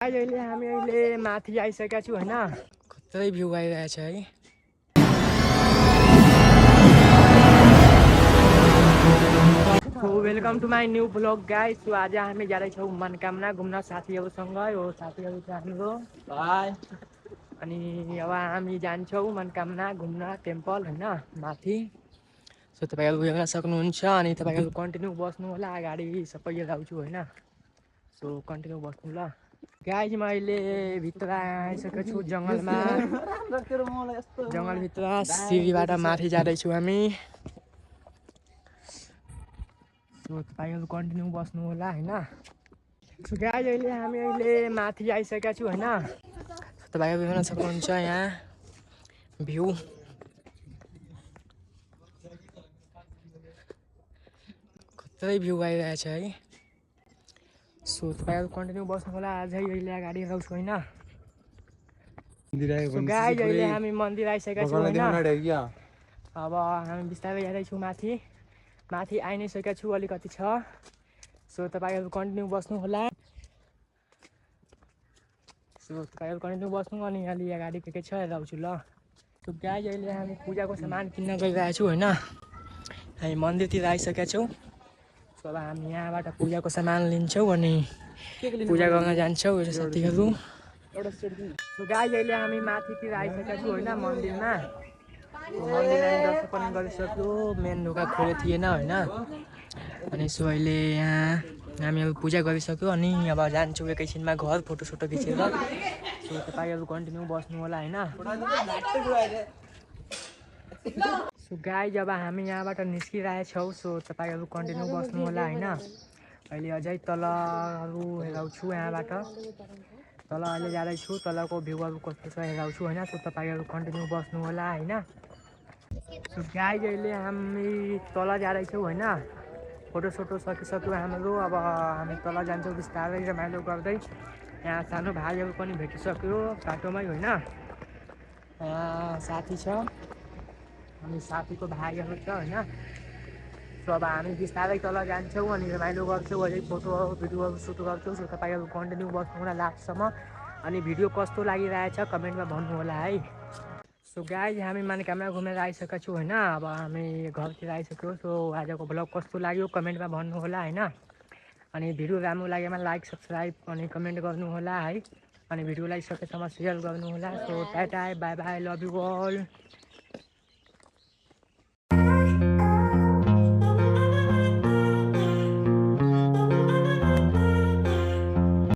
अहिले हामी अहिले माथि आइसकेका छौँ हैन। कतै भ्यू आइरहेछ है। Welcome to my new blog guys. So आज हामी जाँदैछौँ मनोकामना घुम्न साथीहरूसँग। हो साथीहरू चाहिँ हाम्रो भाइ अनि अब हामी जान्छौँ मनोकामना घुम्न टेम्पल हैन माथि। सो तपाईहरु हेर्न सक्नुहुन्छ अनि तपाईहरु कन्टिन्यू बस्नु होला। अगाडि सबै हेराउँछु हैन। सो कन्टिन्यू बस्नु ल। गाइस म अहिले भित्र आइसकेको छु जङ्गलमा। जङ्गलभित्र सिडीबाट माथि जाँदैछु हामी। सो तपाईहरु कन्टिन्यू बस्नु होला हैन। सो गाइस हामी अहिले माथि आइसकेका छु हैन। सो तपाईहरु हेर्न सक्नुहुन्छ यहाँ भ्यू। कतै भ्यू आइरहेछ है। सो तपाईहरु कन्टिन्यू बस्नु होला। अझै अहिले अगाडि आउँछु हैन। सो गाइस अहिले हामी मन्दिर आइसकेका छौँ हैन। अब हामी बिस्तारै जाँदैछौँ माथि। माथि आइ नै सकेका छु, अलिकति छ। सो तपाईहरु कन्टिन्यू बस्नु होला। सो तपाईहरु कन्टिन्यू बस्नु अनि अलि अगाडि के छ हेराउँछु ल। सो गाइस अहिले हामी पूजाको सामान किन्न गइरहेका छौँ हैन। हामी मन्दिरतिर आइसकेका छौँ। सो अब हामी यहाँबाट पूजाको सामान लिन्छौँ अनि पूजा गर्न जान्छौँ साथीहरू। सो गाइस अहिले हामी माथितिर आइसकेका छौँ हैन मन्दिरमा। मन्दिरमा दर्शन पनि गरिसक्यो। मेन ढोका खोलेको थिएन हैन। अनि सो अहिले यहाँ हामीहरू पूजा गरिसक्यो अनि अब जान्छौँ एकैछिनमा घर फोटोसोटो खिचेर। सो तपाईहरु कन्टिन्यू बस्नु होला हैन। सो गाइस अब हामी यहाँबाट निस्किरहेछौँ। सो तपाईहरु कन्टिन्यू बस्नु होला हैन। अहिले अझै तलहरू हेराउँछु यहाँबाट। तल अहिले जाँदैछु, तलको भ्यूहरू कस्तो छ हेराउँछु हैन। सो तपाईहरु कन्टिन्यू बस्नु होला हैन। सो गाइस अहिले हामी तल जाँदैछौँ हैन। फोटोसोटो सकिसक्यो हाम्रो। अब हामी तल जान्छौँ बिस्तारै रमाइलो गर्दै। यहाँ सानो भाइहरू पनि भेटिसक्यो बाटोमै हैन। साथी छ अनि साथीको भाइहरू छ हैन। सो अब हामी बिस्तारै तल जान्छौँ अनि रमाइलो गर्छौँ। अझै फोटो भिडियोहरू सुट गर्छौँ। सो तपाईहरु कन्टिन्यू बस्नु होला लास्टसम्म। अनि भिडियो कस्तो लागिरहेछ कमेन्टमा भन्नु होला है। सो गाइस हामी मनोकामना घुमेर आइसकेका छौँ हैन। अब हामी घरतिर आइसक्यो। सो आजको भ्लग कस्तो लाग्यो कमेन्टमा भन्नु होला हैन। अनि भिडियो राम्रो लागेमा लाइक सब्सक्राइब अनि कमेन्ट गर्नु होला है। अनि भिडियोलाई सकेसम्म सेयर गर्नु होला। So tata bye bye love you all.